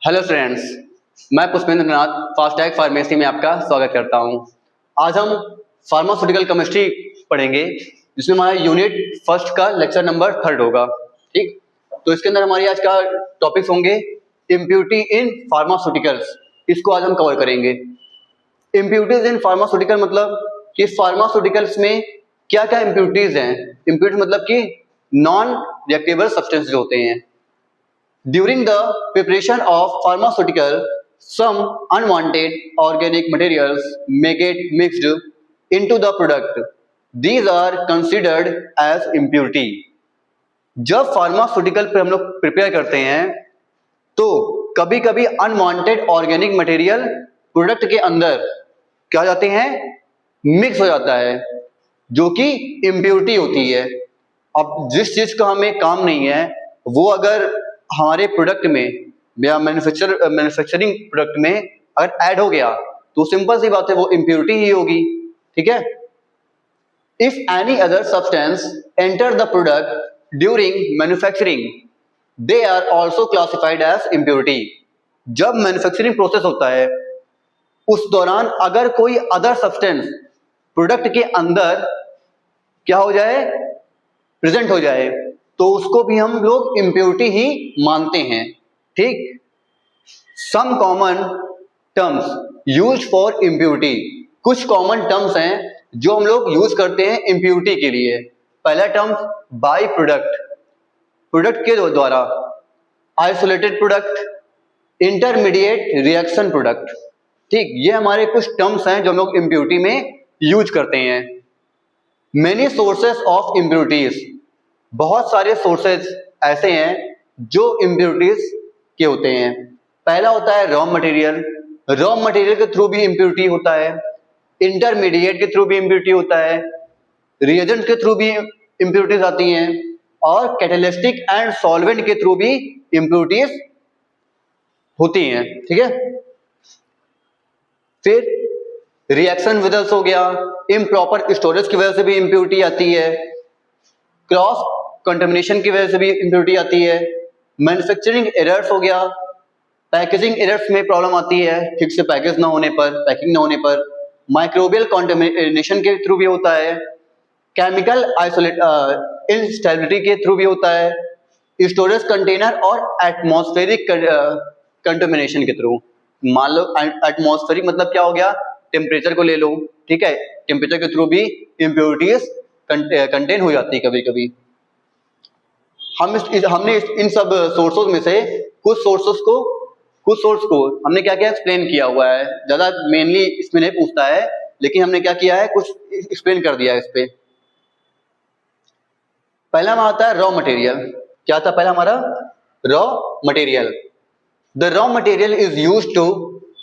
Hello friends, मैं पुष्पेंद्र नाथ FASTag pharmacy में आपका स्वागत करता हूं। आज हम फार्मास्यूटिकल केमिस्ट्री पढ़ेंगे, जिसमें हमारा यूनिट फर्स्ट का लेक्चर नंबर 3 होगा। ठीक, तो इसके अंदर हमारी आज का टॉपिक्स होंगे इम्प्योरिटी इन फार्मास्यूटिकल्स। इसको आज हम कवर करेंगे। इम्प्योरिटीज इन फार्मास्यूटिकल मतलब कि फार्मास्यूटिकल्स में क्या क्या इम्प्योरिटीज हैं। इम्प्योरिटी मतलब कि नॉन रिएक्टेबल सब्सटेंस होते हैं। During the preparation of pharmaceutical, some unwanted organic materials may get mixed into the product. These are considered as impurity. जब फार्मास्यूटिकल पे हम लोग प्रिपेयर करते हैं तो कभी कभी अनवांटेड ऑर्गेनिक मटेरियल प्रोडक्ट के अंदर क्या जाते हैं, मिक्स हो जाता है, जो कि इम्प्योरिटी होती है। अब जिस चीज का हमें काम नहीं है वो अगर हमारे प्रोडक्ट में या मैन्युफैक्चरिंग प्रोडक्ट में अगर ऐड हो गया तो सिंपल सी बात है, वो इम्प्योरिटी ही होगी। ठीक है। If any other substance enter the product during manufacturing, they are also classified as impurity. जब मैन्युफैक्चरिंग प्रोसेस होता है उस दौरान अगर कोई अदर सब्सटेंस प्रोडक्ट के अंदर क्या हो जाए, प्रेजेंट हो जाए, तो उसको भी हम लोग इम्प्योरिटी ही मानते हैं। ठीक। Some common terms use for impurity. कुछ कॉमन टर्म्स हैं जो हम लोग यूज करते हैं इम्प्योरिटी के लिए। पहला टर्म बाय प्रोडक्ट, प्रोडक्ट के द्वारा। Isolated product, intermediate reaction product. ठीक, ये हमारे कुछ टर्म्स हैं जो हम लोग इम्प्योरिटी में यूज करते हैं। मेनी सोर्सेस ऑफ इम्प्योरिटीज, बहुत सारे सोर्सेज ऐसे हैं जो इम्प्योरिटीज के होते हैं। पहला होता है रॉ मटेरियल। रॉ मटेरियल के थ्रू भी इम्प्योरिटी होता है, इंटरमीडिएट के थ्रू भी इम्प्योरिटी होता है, रिएजेंट के थ्रू भी इम्प्योरिटीज आती हैं, और कैटालिस्टिक एंड सॉल्वेंट के थ्रू भी इम्प्योरिटीज होती हैं। ठीक है। फिर रिएक्शन विदल्स हो गया, इम्प्रॉपर स्टोरेज की वजह से भी इम्प्योरिटी आती है, क्रॉस कंटामिनेशन की वजह से भी इम्प्योरिटी आती है, मैन्युफैक्चरिंग एरर्स हो गया, पैकेजिंग एरर्स में प्रॉब्लम आती है, ठीक से पैकेज ना होने पर, पैकिंग ना होने पर, माइक्रोबियल कंटामिनेशन के थ्रू भी होता है, केमिकल इंस्टेबिलिटी के थ्रू भी होता है, स्टोरेज कंटेनर और एटमॉस्फेरिक कंटामिनेशन के थ्रू। मान लो एटमॉस्फेरिक मतलब क्या हो गया, टेम्परेचर को ले लो। ठीक है, टेम्परेचर के थ्रू भी इम्प्योरिटीज कंटेन हो जाती है कभी कभी। हमने इन सब सोर्सेज में से कुछ सोर्स को हमने क्या क्या एक्सप्लेन किया हुआ है। ज्यादा मेनली इसमें नहीं पूछता है, लेकिन हमने क्या किया है, कुछ एक्सप्लेन कर दिया है इस पे। पहला हमारा आता है रॉ मटेरियल। क्या था पहला हमारा? Raw material. The raw material is used to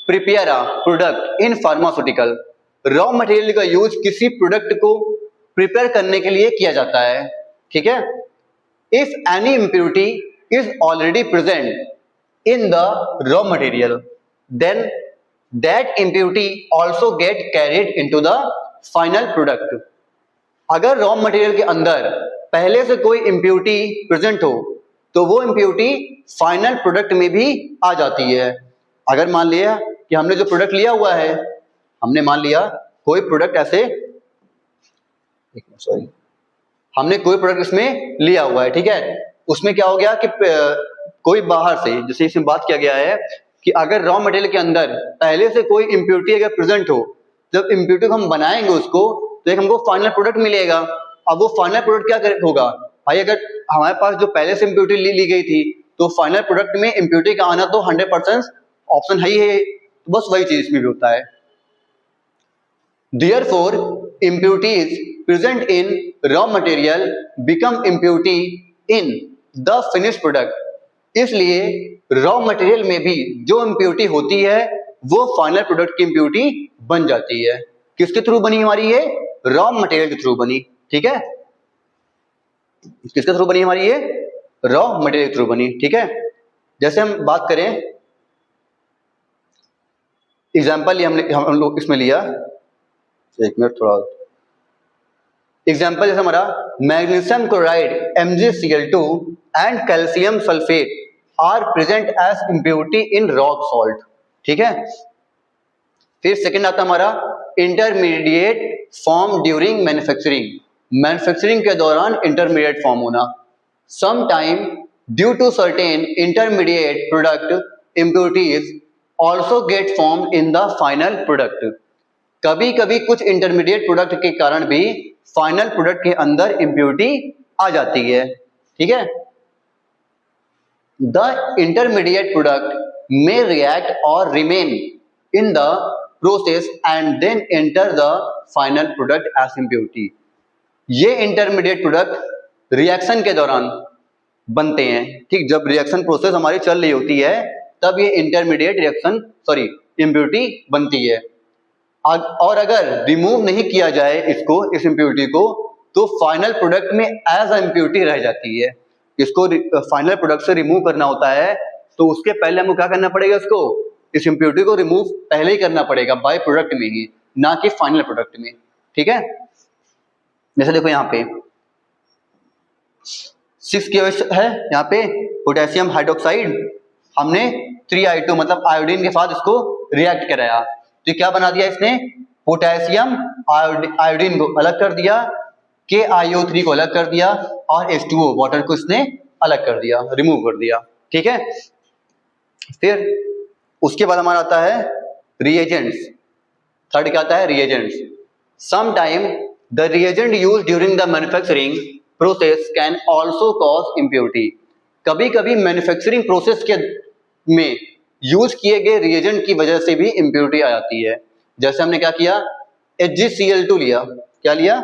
prepare a product in pharmaceutical. Raw material का यूज किसी प्रोडक्ट को प्रिपेयर करने के लिए किया जाता है। ठीक है। If any impurity is already present in the raw material, then that impurity also get carried into the final product. अगर रॉ मटेरियल के अंदर पहले से कोई इम्प्योरिटी प्रेजेंट हो तो वो इम्प्योरिटी फाइनल प्रोडक्ट में भी आ जाती है। अगर मान लिया कि हमने जो प्रोडक्ट लिया हुआ है, हमने मान लिया कोई प्रोडक्ट ऐसे, सॉरी, हमने कोई प्रोडक्ट इसमें लिया हुआ है। ठीक है, उसमें क्या हो गया कि कोई बाहर से, जैसे इसमें बात किया गया है कि अगर रॉ मटेरियल के अंदर पहले से कोई इम्प्योरिटी अगर प्रेजेंट हो, जब इम्प्योरिटी को हम बनाएंगे उसको तो एक हमको फाइनल प्रोडक्ट मिलेगा। अब वो फाइनल प्रोडक्ट क्या होगा भाई, अगर हमारे पास जो पहले से इम्प्योरिटी ली गई थी तो फाइनल प्रोडक्ट में इम्प्योरिटी का आना तो 100% ऑप्शन है ही है। तो बस वही चीज इसमें भी होता है। Therefore, impurities present in raw material become impurity in the finished product. इसलिए रॉ मटेरियल में भी जो इम्प्योरिटी होती है वो फाइनल प्रोडक्ट की इम्प्योरिटी बन जाती है। किसके थ्रू बनी हमारी ये? रॉ मटेरियल के थ्रू बनी। ठीक है, किसके थ्रू बनी हमारी ये? रॉ मटेरियल के थ्रू बनी। ठीक है, जैसे हम बात करें एग्जाम्पल, हम लोग इसमें लिया, एक मिनट थोड़ा एग्जाम्पल, जैसे हमारा magnesium chloride MgCl2 and calcium sulphate are present as impurity in rock salt. ठीक है, फिर सेकंड आता हमारा intermediate form during manufacturing. Manufacturing के दौरान इंटरमीडिएट फॉर्म होना। Some time due to certain intermediate product impurities also get form in the final product. कभी कभी कुछ इंटरमीडिएट प्रोडक्ट के कारण भी फाइनल प्रोडक्ट के अंदर इम्प्योरिटी आ जाती है। ठीक है, the intermediate product may react or remain in the process and then enter the final product as impurity। ये इंटरमीडिएट प्रोडक्ट रिएक्शन के दौरान बनते हैं। ठीक, जब रिएक्शन प्रोसेस हमारी चल रही होती है तब ये इंटरमीडिएट इम्प्योरिटी बनती है। और अगर रिमूव नहीं किया जाए इस इम्प्योरिटी को तो फाइनल प्रोडक्ट में एज अ इम्प्योरिटी रह जाती है। इसको फाइनल प्रोडक्ट से रिमूव करना होता है तो उसके पहले हमको क्या करना पड़ेगा, इस इम्प्योरिटी को रिमूव पहले ही करना पड़ेगा बाय प्रोडक्ट में ही, ना कि फाइनल प्रोडक्ट में। ठीक है, जैसे देखो यहाँ पे 6 है, यहाँ पे पोटेशियम हाइड्रोक्साइड, हमने 3I2 मतलब आयोडीन के साथ इसको रिएक्ट कराया तो क्या बना दिया इसने, पोटेशियम आयोडीन को अलग कर दिया, KiO3 को अलग कर दिया और H2O वाटर को इसने अलग कर दिया, रिमूव कर दिया। ठीक है, फिर उसके बाद हमारा आता है रिएजेंट्स। थर्ड क्या आता है, reagents. Some time the reagent use during the manufacturing process can also cause impurity. कभी कभी मैन्युफैक्चरिंग प्रोसेस के में यूज किए गए रिएजेंट की वजह से भी इम्प्योरिटी आ जाती है। जैसे हमने क्या किया, HgCl2 लिया, क्या लिया,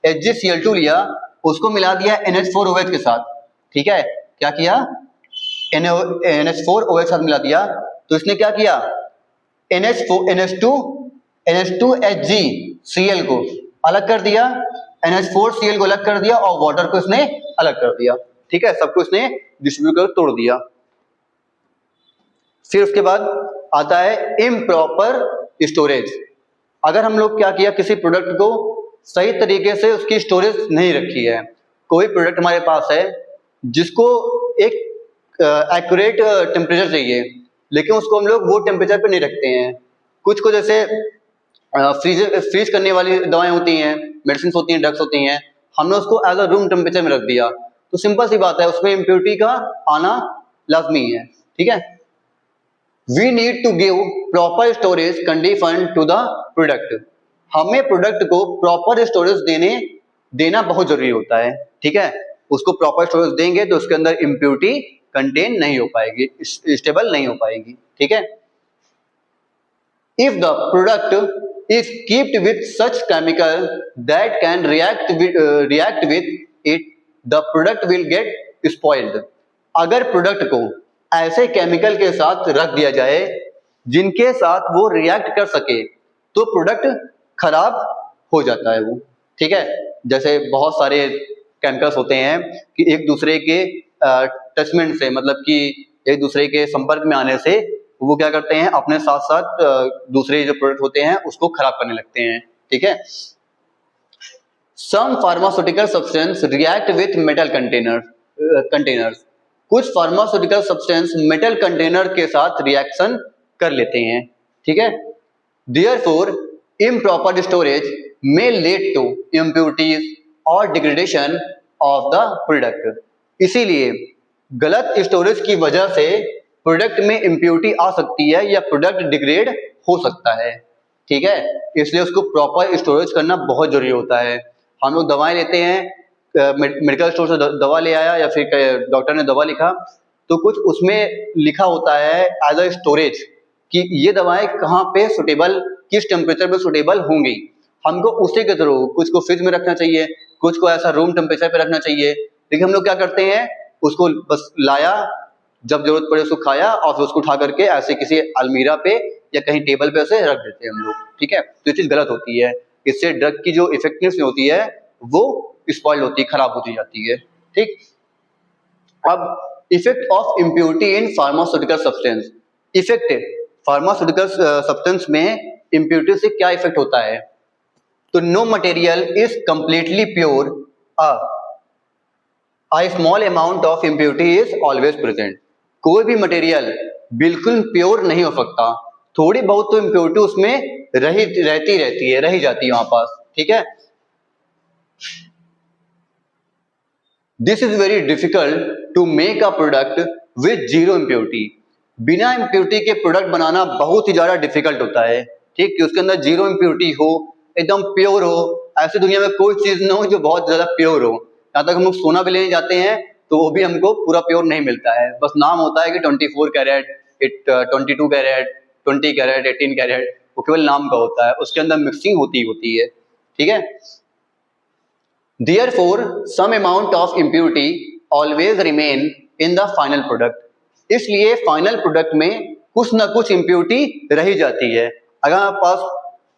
HgCl2 लिया, उसको मिला दिया NH4OH के साथ। ठीक है, क्या किया, NH4OH के साथ मिला दिया तो इसने क्या किया, NH2HgCl को अलग कर दिया, NH4Cl को अलग कर दिया और वाटर को इसने अलग कर दिया। ठीक है, सबको इसने डिस्ट्रीब्यूट कर तोड़ दिया। फिर उसके बाद आता है इम्प्रॉपर स्टोरेज। अगर हम लोग क्या किया, किसी प्रोडक्ट को सही तरीके से उसकी स्टोरेज नहीं रखी है, कोई प्रोडक्ट हमारे पास है जिसको एक एक्यूरेट टेम्परेचर चाहिए लेकिन उसको हम लोग वो टेम्परेचर पे नहीं रखते हैं। कुछ को जैसे फ्रीज करने वाली दवाएं होती हैं, मेडिसिन होती हैं, ड्रग्स होती हैं, हमने उसको एज अ रूम टेम्परेचर में रख दिया तो सिंपल सी बात है उसमें इम्प्योरिटी का आना लाजमी है। ठीक है, we need to give proper storage condition to the product. हमें प्रोडक्ट को प्रॉपर स्टोरेज देना बहुत जरूरी होता है। ठीक है, उसको प्रॉपर स्टोरेज देंगे तो उसके अंदर इम्प्योरिटी कंटेन नहीं हो पाएगी, स्टेबल नहीं हो पाएगी। ठीक है, if the product is keeped with such chemical that can react with it the product will get spoiled. अगर प्रोडक्ट को ऐसे केमिकल के साथ रख दिया जाए जिनके साथ वो रिएक्ट कर सके तो प्रोडक्ट खराब हो जाता है वो। ठीक है, जैसे बहुत सारे केमिकल्स होते हैं कि एक दूसरे के टचमेंट से, मतलब कि एक दूसरे के संपर्क में आने से वो क्या करते हैं, अपने साथ साथ दूसरे जो प्रोडक्ट होते हैं उसको खराब करने लगते हैं। ठीक है, some pharmaceutical substance react with metal containers. कुछ फार्मास्यूटिकल सब्सटेंस मेटल कंटेनर के साथ रिएक्शन कर लेते हैं। ठीक है, therefore improper storage may lead to impurities और डिग्रेडेशन ऑफ द प्रोडक्ट। इसीलिए गलत स्टोरेज की वजह से प्रोडक्ट में इम्प्योरिटी आ सकती है या प्रोडक्ट डिग्रेड हो सकता है। ठीक है, इसलिए उसको प्रॉपर स्टोरेज करना बहुत जरूरी होता है। हम लोग दवाएं लेते हैं, मेडिकल स्टोर से दवा ले आया या फिर डॉक्टर ने दवा लिखा तो कुछ उसमें लिखा होता है एज अ स्टोरेज कि ये दवाएं कहाँ पे सुटेबल, किस टेम्परेचर पे सुटेबल होंगी। हमको उसी के थ्रू कुछ को फ्रिज में रखना चाहिए, कुछ को ऐसा रूम टेम्परेचर पे रखना चाहिए। लेकिन हम लोग क्या करते हैं, उसको बस लाया, जब जरूरत पड़े उसको खाया और फिर उसको उठा करके ऐसे किसी अलमीरा पे या कहीं टेबल पे ऐसे रख देते हैं हम लोग। ठीक है, तो ये चीज गलत होती है। इससे ड्रग की जो इफेक्टिवनेस होती है वो स्पॉइल होती है, खराब होती जाती है। ठीक, अब effect of impurity in pharmaceutical substance. Effect pharmaceutical substance में इम्प्योरिटी से क्या इफेक्ट होता है, तो no material is completely pure, a small amount of impurity is always present। कोई भी मटेरियल बिल्कुल प्योर नहीं हो सकता, थोड़ी बहुत तो इम्प्योरिटी उसमें रही जाती है वहां पास, ठीक है। This is very difficult to make a product with zero impurity. बिना इम्प्योरिटी के प्रोडक्ट बनाना बहुत ही ज्यादा डिफिकल्ट होता है, ठीक, कि उसके अंदर जीरो इम्प्योरिटी हो, एकदम प्योर हो। ऐसी दुनिया में कोई चीज ना हो जो बहुत ज्यादा प्योर हो। यहाँ तक हम लोग सोना भी लेने जाते हैं तो वो भी हमको पूरा प्योर नहीं मिलता है, बस नाम होता है कि 24 कैरेट, 22 कैरेट, 20 कैरेट, 18 कैरेट, वो केवल नाम का होता है, उसके अंदर मिक्सिंग होती है, ठीक है। Therefore, some amount of impurity always remain in the final product. इसलिए फाइनल प्रोडक्ट में कुछ ना कुछ इम्प्योरिटी रही जाती है। अगर हमारे पास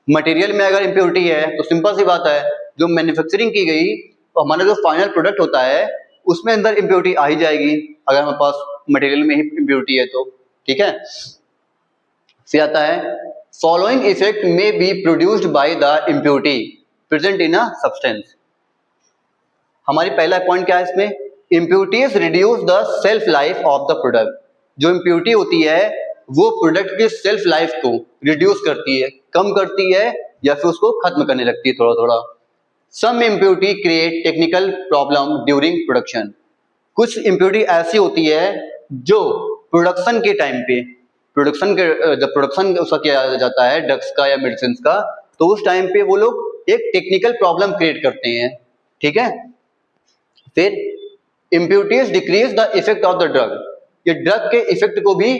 मटेरियल में अगर इम्प्योरिटी है तो सिंपल सी बात है, जो मैन्युफैक्चरिंग की गई तो हमारा जो फाइनल प्रोडक्ट होता है उसमें अंदर इम्प्योरिटी आ ही जाएगी, अगर हमारे पास मटेरियल में ही इम्प्योरिटी है तो, ठीक है। फिर आता है फॉलोइंग इफेक्ट में be produced by the impurity present in a substance. हमारी पहला पॉइंट क्या है इसमें, impurities reduce the self life of the product. जो इम्प्योरिटी होती है वो प्रोडक्ट की सेल्फ लाइफ को रिड्यूस करती है, कम करती है, या फिर उसको खत्म करने लगती है थोड़ा थोड़ा। Some impurity create technical problem during production. कुछ इम्प्योरिटी ऐसी होती है जो प्रोडक्शन के टाइम पे, जब प्रोडक्शन उसका किया जाता है ड्रग्स का या मेडिसिन का, तो उस टाइम पे वो लोग एक टेक्निकल प्रॉब्लम क्रिएट करते हैं, ठीक है। फिर impurities decrease the effect of the drug. ये ड्रग के इफेक्ट को भी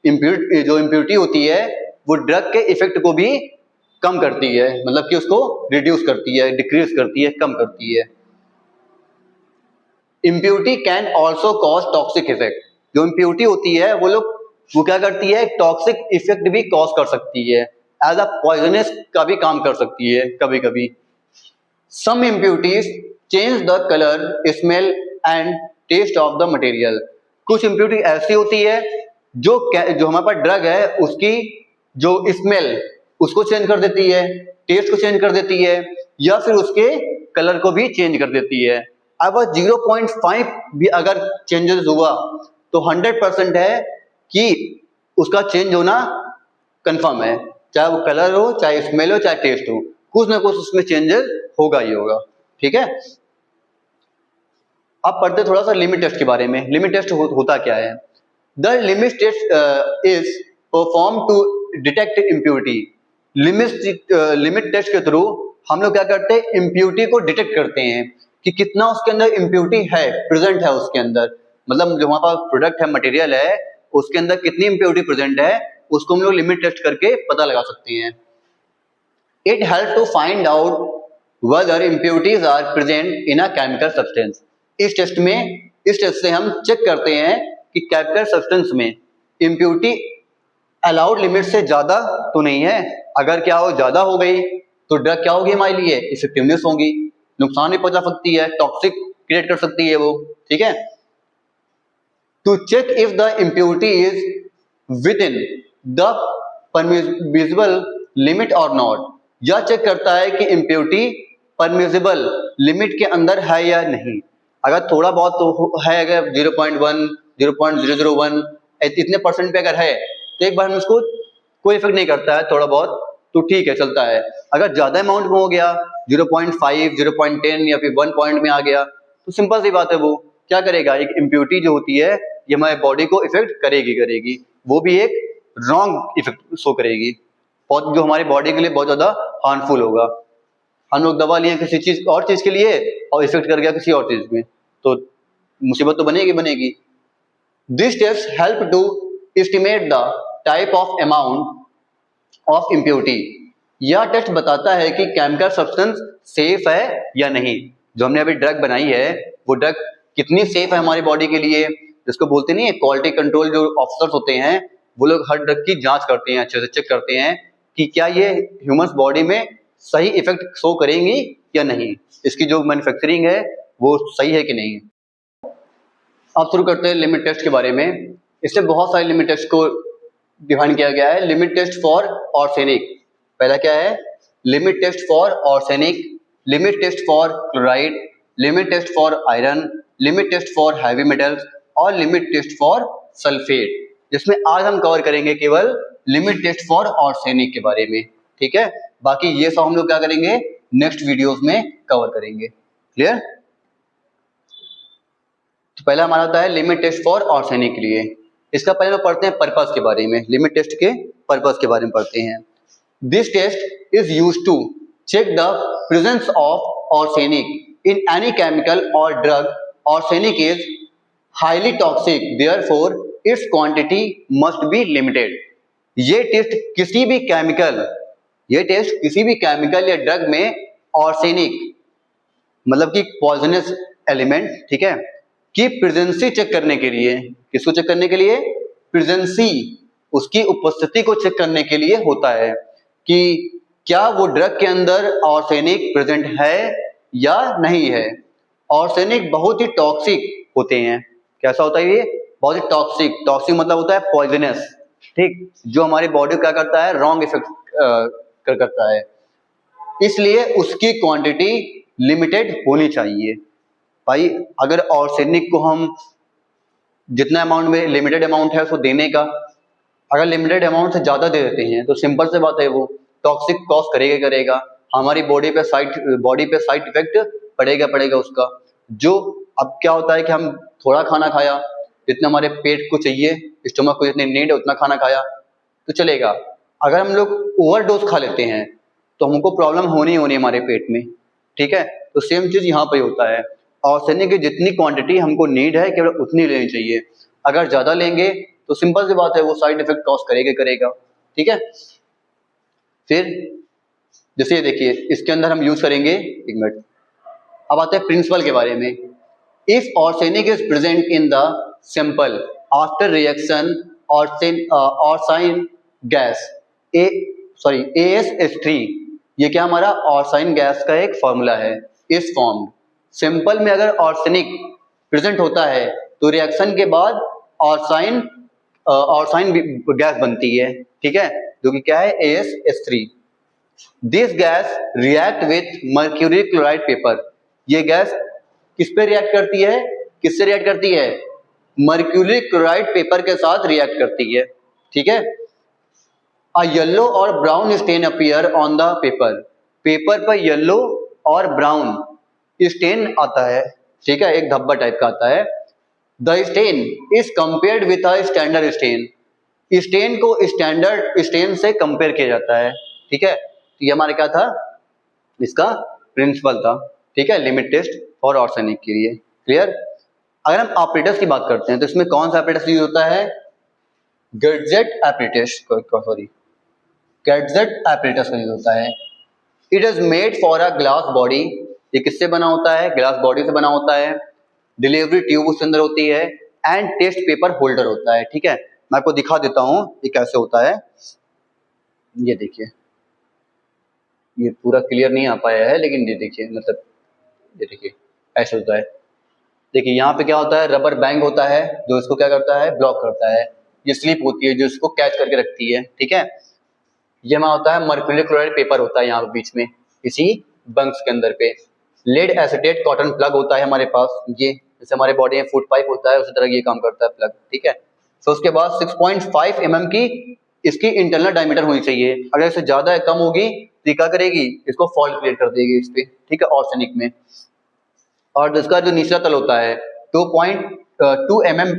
जो इम्प्योरिटी होती है वो ड्रग के इफेक्ट को भी कम करती है, मतलब कि उसको रिड्यूस करती है, डिक्रीज करती है, कम करती है। Impurity can also cause toxic effect. जो इम्प्योरिटी होती है वो क्या करती है, टॉक्सिक इफेक्ट भी कॉज कर सकती है, एज अ पॉइजनस का भी काम कर सकती है कभी कभी। Some impurities change the colour, smell and taste of the material. कुछ इम्प्योरिटी ऐसी होती है जो हमारे पास ड्रग है उसकी जो स्मेल उसको चेंज कर देती है, टेस्ट को चेंज कर देती है, या फिर उसके कलर को भी चेंज कर देती है। अब 0.5 भी अगर चेंजेस हुआ तो 100% है कि उसका चेंज होना कंफर्म है, चाहे वो कलर हो, चाहे स्मेल हो, चाहे टेस्ट हो, कुछ ना कुछ उसमें चेंजेस होगा ही होगा, ठीक है। अब पढ़ते थोड़ा सा लिमिट टेस्ट के बारे में। लिमिट टेस्ट होता क्या है। The limit test is perform to detect impurity. Limit test के थ्रू हम लोग क्या करते हैं, इम्प्योरिटी को डिटेक्ट करते हैं कि कितना उसके अंदर इम्प्योरिटी है, प्रेजेंट है उसके अंदर, मतलब जो हमारे पास प्रोडक्ट है, मटेरियल है, उसके अंदर कितनी इम्प्योरिटी प्रेजेंट है उसको हम लोग लिमिट टेस्ट करके पता लगा सकते हैं। It help to find out whether impurities are present in a chemical substance। इस टेस्ट से हम चेक करते हैं कि केमिकल सब्सटेंस में इम्प्योरिटी अलाउड लिमिट से ज्यादा तो नहीं है। अगर क्या हो, ज्यादा हो गई तो ड्रग क्या होगी हमारे लिए, इफेक्टिवनेस होगी, नुकसान भी पहुंचा सकती है, टॉक्सिक क्रिएट कर सकती है वो, ठीक है। To check if the impurity is within the permissible limit और नॉट। यह चेक करता है कि इम्प्योरिटी परमिसिबल लिमिट के अंदर है या नहीं। अगर थोड़ा बहुत तो है, अगर 0.1, 0.001 इतने परसेंट पे अगर है तो एक बार हम उसको कोई इफेक्ट नहीं करता है, थोड़ा बहुत तो ठीक है, चलता है। अगर ज्यादा अमाउंट में हो गया 0.5, 0.10 या फिर 1 पॉइंट में आ गया तो सिंपल सी बात है, वो क्या करेगा, एक इम्प्योरिटी जो होती है ये हमारे बॉडी को इफेक्ट करेगी, वो भी एक रॉन्ग इफेक्ट शो करेगी, जो हमारी बॉडी के लिए बहुत ज्यादा हार्मफुल होगा। हम लोग दवा लिए किसी चीज और चीज के लिए और इफेक्ट कर गया किसी और चीज में, तो मुसीबत तो बनेगी। This test help to estimate the type of amount of impurity. यह टेस्ट बताता है कि केमिकल सब्सटेंस सेफ है या नहीं। जो हमने अभी ड्रग बनाई है वो ड्रग कितनी सेफ है हमारी बॉडी के लिए, जिसको बोलते नहीं है क्वालिटी कंट्रोल, जो ऑफिसर्स होते हैं वो लोग हर ड्रग की जांच करते हैं, अच्छे से चेक करते हैं कि क्या ये ह्यूमन बॉडी में सही इफेक्ट शो करेंगी या नहीं, इसकी जो मैन्युफैक्चरिंग है वो सही है कि नहीं। अब शुरू करते हैं लिमिट टेस्ट के बारे में। इससे बहुत सारे लिमिट टेस्ट को डिफाइन किया गया है। लिमिट टेस्ट फॉर आर्सेनिक, पहला क्या है, limit test for arsenic, limit test for chloride, limit test for iron, limit test for heavy metals और लिमिट टेस्ट फॉर सल्फेट, जिसमें आज हम कवर करेंगे केवल लिमिट टेस्ट फॉर आर्सेनिक के बारे में, ठीक है। बाकी ये सब हम लोग क्या करेंगे नेक्स्ट वीडियोस में कवर करेंगे, क्लियर। तो पहला हमारा होता है लिमिट टेस्ट फॉर आर्सेनिक के लिए। इसका पहले हम पढ़ते हैं पर्पस के बारे में, लिमिट टेस्ट के पर्पस के बारे में पढ़ते हैं। This test is used to check the presence of arsenic in any chemical or drug. Arsenic is highly toxic, therefore its quantity must be limited. ये टेस्ट किसी भी केमिकल या ड्रग में आर्सेनिक मतलब कि पॉइजनस एलिमेंट, ठीक है, की प्रेजेंसी चेक करने के लिए, किसको चेक करने के लिए, प्रेजेंसी, उसकी उपस्थिति को चेक करने के लिए होता है कि क्या वो ड्रग के अंदर आर्सेनिक प्रेजेंट है या नहीं है। आर्सेनिक बहुत ही टॉक्सिक होते हैं। कैसा होता है ये, बहुत ही टॉक्सिक मतलब होता है पॉइजनस, ठीक, जो हमारी बॉडी क्या करता है, रॉन्ग इफेक्ट करता है। इसलिए उसकी क्वांटिटी लिमिटेड होनी चाहिए। भाई अगर आर्सेनिक को हम जितना अमाउंट में लिमिटेड अमाउंट है उसको देने का, अगर लिमिटेड अमाउंट से ज्यादा दे देते हैं तो सिंपल से बात है वो टॉक्सिक कॉज करेगा, हमारी बॉडी पे साइड इफेक्ट पड़ेगा उसका। जो अब क्या होता है कि हम थोड़ा खाना खाया, जितना हमारे पेट को चाहिए, स्टमक को जितनी नीड है उतना खाना खाया तो चलेगा। अगर हम लोग ओवरडोज खा लेते हैं तो हमको प्रॉब्लम होनी हमारे पेट में, ठीक है। तो सेम चीज यहाँ पे होता है, आर्सेनिक की जितनी क्वांटिटी हमको नीड है केवल उतनी लेनी चाहिए। अगर ज्यादा लेंगे तो सिंपल सी बात है वो साइड इफेक्ट कॉज करेगा, ठीक है। फिर जैसे ये देखिए इसके अंदर हम यूज करेंगे, एक मिनट, अब आते हैं प्रिंसिपल के बारे में। If arsenic is present in the sample after reaction arsine gas AS3, ये क्या हमारा आर्साइन गैस का एक फॉर्मूला है, इस फॉर्म सैंपल में अगर आर्सेनिक प्रेजेंट होता है तो रिएक्शन के बाद आर्साइन गैस बनती है, ठीक है, जो कि क्या है AS3। This gas react with mercury chloride paper, ये गैस किस पे रिएक्ट करती है, किससे रिएक्ट करती है, मर्क्यूरी क्लोराइड पेपर के साथ रिएक्ट करती है, ठीक है। अ येलो और brown stain appear on the paper पर येलो और ब्राउन स्टेन आता है, ठीक है, एक धब्बा टाइप का आता है। The stain is compared with a standard stain, stain को स्टैंडर्ड स्टेन से कंपेयर किया जाता है, ठीक है। तो ये हमारा क्या था, इसका प्रिंसिपल था, ठीक है, लिमिट टेस्ट फॉर आर्सेनिक के लिए, क्लियर। अगर हम ऑपरेटर्स की बात करते हैं तो इसमें कौन सा ऑपरेटर्स यूज होता है, गैडजेट ऑपरेटर्स का यूज होता है। It is made for a glass body, ये किससे बना होता है, ग्लास बॉडी से बना होता है। डिलीवरी ट्यूब उसके अंदर होती है एंड टेस्ट पेपर होल्डर होता है, ठीक है। मैं आपको दिखा देता हूं ये कैसे होता है। ये देखिए, ये पूरा क्लियर नहीं आ पाया है लेकिन ये देखिए, मतलब ये देखिए ऐसे होता है। देखिए यहाँ पे क्या होता है, रबर बैंड होता है जो इसको क्या करता है, ब्लॉक करता है। ये स्लिप होती है जो इसको कैच करके रखती है, ठीक है। ये हमारा होता है मर्क्यूरी क्लोराइड पेपर होता है यहाँ पे बीच में इसी बंक्स के अंदर पे। लेड एसिटेट कॉटन प्लग होता है हमारे पास, ये जैसे हमारे बॉडी में फूड पाइप होता है उसी तरह ये काम करता है प्लग, ठीक है। तो उसके बाद 6.5 mm की इसकी इंटरनल डायमीटर होनी चाहिए। अगर इससे ज्यादा कम होगी तो क्या करेगी, इसको फॉल्ट क्रिएट कर देगी इस पे, ठीक है, आर्सेनिक में। और इसका जो निचला तल होता है 2.2 mm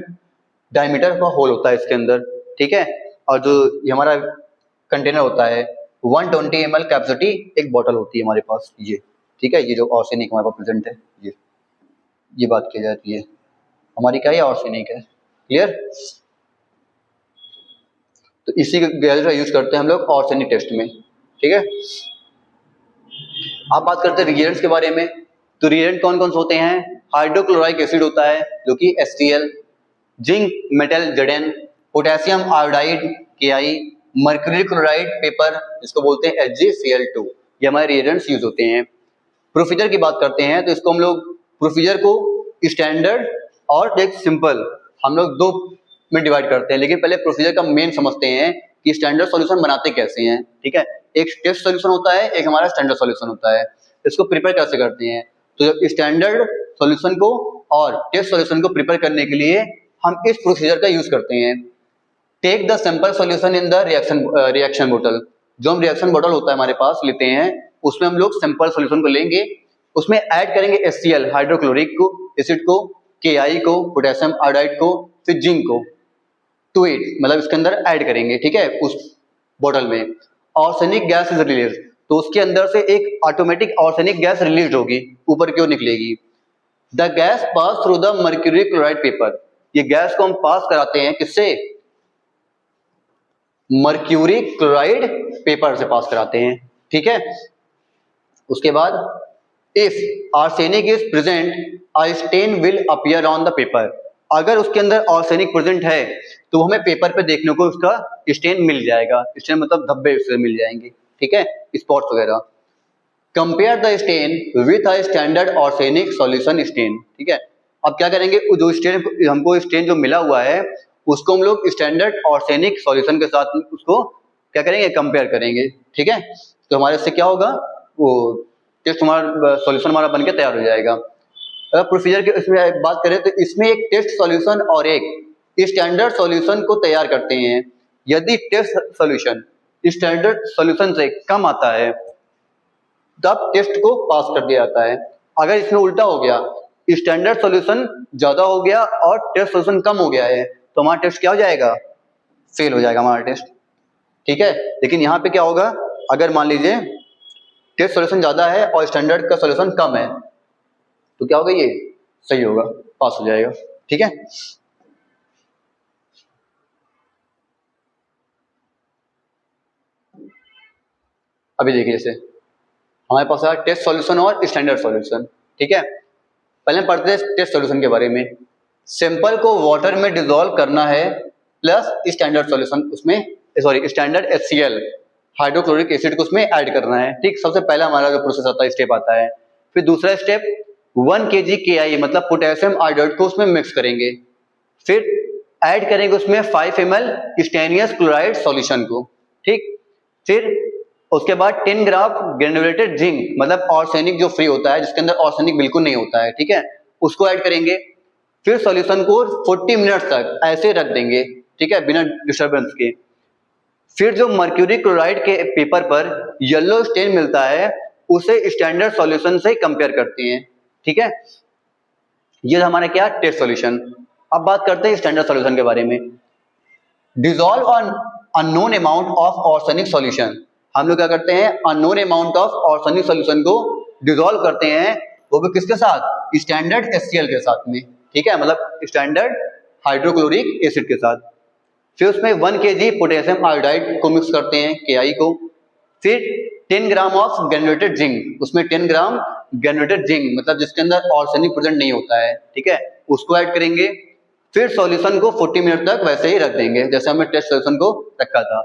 डायमीटर का होल होता है इसके अंदर, ठीक है। और जो ये हमारा कंटेनर होता है 120 ml कैपेसिटी एक बॉटल होती है हमारे पास, ये, ठीक है। ये जो आर्सेनिक हमारे पास प्रेजेंट है, ये बात की जाती है हमारी क्या है, आर्सेनिक है, क्लियर। तो इसी गैस का यूज करते हैं हम लोग आर्सेनिक टेस्ट में, ठीक है। आप बात करते हैं रिएजेंट्स के बारे में। तो रिएजेंट कौन कौन से होते हैं, हाइड्रोक्लोराइक एसिड होता है जो कि HCl, zinc metal Zn, potassium iodide Ki, mercury chloride paper जिसको बोलते हैं HgCl2, ये हमारे रिएजेंट्स यूज होते हैं। प्रोसीजर की बात करते हैं तो इसको हम लोग प्रोसीजर को स्टैंडर्ड और एक सिंपल हम लोग दो में डिवाइड करते हैं। लेकिन पहले प्रोसीजर का मेन समझते हैं कि स्टैंडर्ड सॉल्यूशन बनाते कैसे हैं, ठीक है। एक टेस्ट सॉल्यूशन होता है, एक हमारा स्टैंडर्ड सॉल्यूशन होता है। इसको प्रिपेयर कैसे करते हैं, तो स्टैंडर्ड सॉल्यूशन को और टेस्ट सॉल्यूशन को प्रिपेयर करने के लिए हम इस प्रोसीजर का यूज करते हैं। Take the simple solution in the reaction बोतल। जो हम रिएक्शन बोतल होता है हमारे पास लेते हैं, उसमें हम लोग सिंपल सॉल्यूशन को लेंगे, उसमें ऐड करेंगे HCl हाइड्रोक्लोरिक को एसिड को, KI को पोटेशियम आयोडाइड को, फिर जिंक को, टू इट मतलब इसके अंदर ऐड करेंगे, ठीक है। उस बोतल में ऑर्सेनिक गैस इज रिलीज, तो उसके अंदर से एक ऑटोमेटिक ऑर्सेनिक गैस रिलीज होगी, ऊपर की ओर निकलेगी। The gas pass through the mercury chloride paper, ये गैस को हम पास कराते हैं किससे? मर्क्यूरी क्लोराइड पेपर से पास कराते हैं, ठीक है। उसके बाद if arsenic is present a stain will appear on the paper, अगर उसके अंदर आर्सेनिक प्रेजेंट है तो हमें पेपर पे देखने को उसका स्टेन मिल जाएगा। स्टेन मतलब धब्बे उससे मिल जाएंगे, ठीक है, स्पॉट्स वगैरह। Compare the stain with a standard arsenic solution stain, ठीक है। अब क्या करेंगे, जो स्टेन हमको स्टेन जो मिला हुआ है उसको हम लोग स्टैंडर्ड आर्सेनिक सॉल्यूशन के साथ उसको क्या करेंगे, कंपेयर करेंगे, ठीक है। तो हमारे से क्या होगा, वो टेस्ट हमारा सॉल्यूशन हमारा बनके तैयार हो जाएगा। अगर प्रोसीजर की इसमें बात करें तो इसमें एक टेस्ट सॉल्यूशन और एक स्टैंडर्ड सॉल्यूशन को तैयार करते हैं। यदि टेस्ट सॉल्यूशन स्टैंडर्ड सॉल्यूशन से कम आता है तब टेस्ट को पास कर दिया जाता है। अगर इसमें उल्टा हो गया, स्टैंडर्ड सॉल्यूशन ज्यादा हो गया और टेस्ट सॉल्यूशन कम हो गया है, तो हमारा टेस्ट क्या हो जाएगा, फेल हो जाएगा हमारा टेस्ट, ठीक है। लेकिन यहाँ पे क्या होगा, अगर मान लीजिए टेस्ट सॉल्यूशन ज्यादा है और स्टैंडर्ड का सॉल्यूशन कम है, तो क्या होगा, ये सही होगा, पास हो जाएगा, ठीक है। अभी देखिए, जैसे हमारे पास है टेस्ट सॉल्यूशन और स्टैंडर्ड सॉल्यूशन, ठीक है। पहले पढ़ते हैं टेस्ट सॉल्यूशन के बारे में। सिंपल को वाटर में डिसॉल्व करना है प्लस स्टैंडर्ड सॉल्यूशन उसमें स्टैंडर्ड HCl हाइड्रोक्लोरिक एसिड को उसमें ऐड करना है, ठीक। सबसे पहला हमारा जो प्रोसेस आता है, स्टेप आता है। फिर दूसरा स्टेप 1 kg KI मतलब पोटेशियम आयोडाइड को उसमें मिक्स करेंगे, फिर ऐड करेंगे उसमें 5 ml स्टेनियस क्लोराइड सॉल्यूशन को, ठीक। फिर उसके बाद 10 ग्राम ग्रेनुलेटेड जिंक मतलब आर्सेनिक जो फ्री होता है, जिसके अंदर आर्सेनिक बिल्कुल नहीं होता है, ठीक है, उसको ऐड करेंगे। फिर सॉल्यूशन को 40 मिनट तक ऐसे रख देंगे, ठीक है, बिना डिस्टर्बेंस के। फिर जो मर्क्यूरी क्लोराइड के पेपर पर येलो स्टेन मिलता है उसे स्टैंडर्ड सॉल्यूशन से कंपेयर करते हैं, ठीक है। ये हमारा क्या, टेस्ट सॉल्यूशन। अब बात करते हैं स्टैंडर्ड सॉल्यूशन के बारे में। Dissolve on unknown amount of arsenic solution, हम लोग क्या करते हैं, unknown amount of arsenic solution को डिसॉल्व करते हैं, वो भी किसके साथ, स्टैंडर्ड HCl के साथ में, ठीक है, मतलब स्टैंडर्ड हाइड्रोक्लोरिक एसिड के साथ। फिर उसमें 1 kg पोटेशियम आयोडाइड को मिक्स करते हैं, KI को। फिर 10 ग्राम ऑफ ग्रेनुलेटेड जिंक, उसमें 10 ग्राम ग्रेनुलेटेड जिंक मतलब जिसके अंदर आर्सेनिक प्रेजेंट नहीं होता है, ठीक है, उसको ऐड करेंगे। फिर सॉल्यूशन को 40 मिनट तक वैसे ही रख देंगे जैसे हमने टेस्ट सॉल्यूशन को रखा था।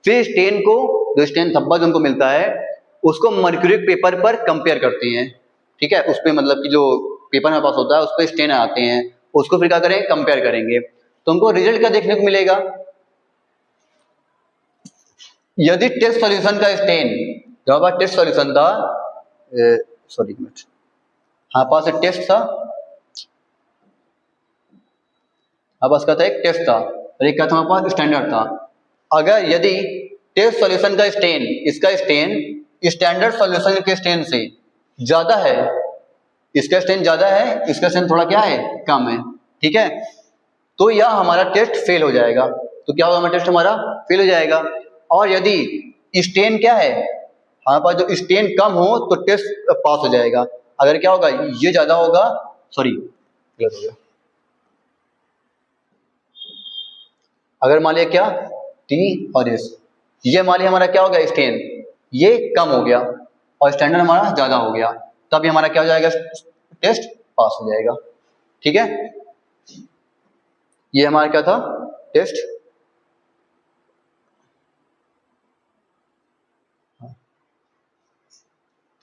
फिर स्टेन को, जो स्टेन धब्बा जो हमको मिलता है उसको मर्क्यूरी पेपर पर कंपेयर करते हैं, ठीक है। उस पर मतलब कि जो पेपर हमारे पास होता है उस पर स्टेन आते हैं, उसको फिर क्या करेंगे, कंपेयर करेंगे। तो हमको रिजल्ट क्या देखने को मिलेगा, यदि टेस्ट सॉल्यूशन का स्टेन, जो हमारे पास टेस्ट सॉल्यूशन था, सॉरी हमारे पास एक टेस्ट था, हमारे पास क्या था, एक टेस्ट था और एक क्या था, हमारे पास स्टैंडर्ड था। अगर यदि टेस्ट सॉल्यूशन का स्टेन, इसका स्टेन स्टैंडर्ड सॉल्यूशन के स्टेन से ज्यादा है, इसका स्टेन ज्यादा है, इसका स्टेन थोड़ा क्या है, कम है, ठीक है, तो यह हमारा टेस्ट फेल हो जाएगा। तो क्या होगा, हमारा टेस्ट हमारा फेल हो जाएगा। और यदि स्टेन क्या है, हमारे पास जो स्टेन कम हो तो टेस्ट पास हो जाएगा। अगर क्या होगा, ये ज्यादा होगा, सॉरी गलत हो गया, अगर मान लिया क्या T और S, ये मान लिया हमारा क्या हो गया, स्टेन ये कम हो गया और स्टैंडर्ड हमारा ज्यादा हो गया, तब ये हमारा क्या हो जाएगा, टेस्ट पास हो जाएगा, ठीक है। ये हमारा क्या था, टेस्ट,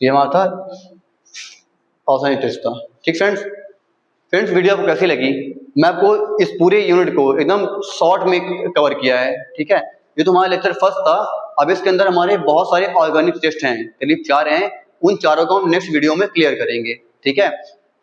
ये हमारा था आर्सेनिक टेस्ट था, ठीक। फ्रेंड्स वीडियो आपको कैसी लगी, मैं आपको इस पूरे यूनिट को एकदम शॉर्ट में कवर किया है, ठीक है। ये तो हमारा लेक्चर फर्स्ट था, अब इसके अंदर हमारे बहुत सारे ऑर्गेनिक टेस्ट हैं, करीब 4 हैं, उन चारों को हम नेक्स्ट वीडियो में क्लियर करेंगे, ठीक है।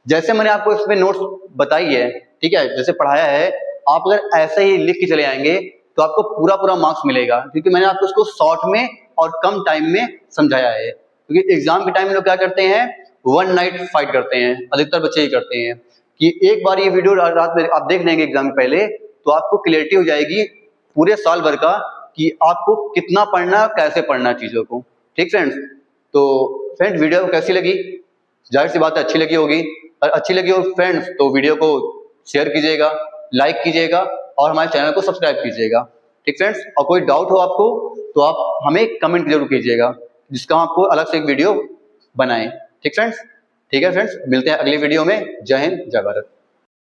जैसे मैंने आपको इसमें नोट्स बताई है, ठीक है, जैसे पढ़ाया है आप अगर ऐसे ही लिख के चले आएंगे तो आपको पूरा पूरा मार्क्स मिलेगा, क्योंकि मैंने आपको उसको शॉर्ट में और कम टाइम में समझाया है। क्योंकि एग्जाम के टाइम में लोग क्या करते हैं, वन नाइट फाइट करते हैं, अधिकतर बच्चे ही करते हैं कि एक बार ये वीडियो रात में आप देख लेंगे एग्जाम के पहले, तो आपको क्लियरिटी हो जाएगी पूरे साल भर का कि आपको कितना पढ़ना है, कैसे पढ़ना है चीजों को। ठीक फ्रेंड्स, तो फ्रेंड्स वीडियो कैसी लगी? जाहिर सी बात है अच्छी लगी होगी। और अच्छी लगी हो फ्रेंड्स तो वीडियो को शेयर कीजिएगा, लाइक कीजिएगा और हमारे चैनल को सब्सक्राइब कीजिएगा। ठीक फ्रेंड्स, और कोई डाउट हो आपको तो आप हमें कमेंट जरूर कीजिएगा, जिसका हम आपको अलग से एक वीडियो बनाएं। ठीक फ्रेंड्स, ठीक है फ्रेंड्स, मिलते हैं अगली वीडियो में। जय हिंद, जय भारत।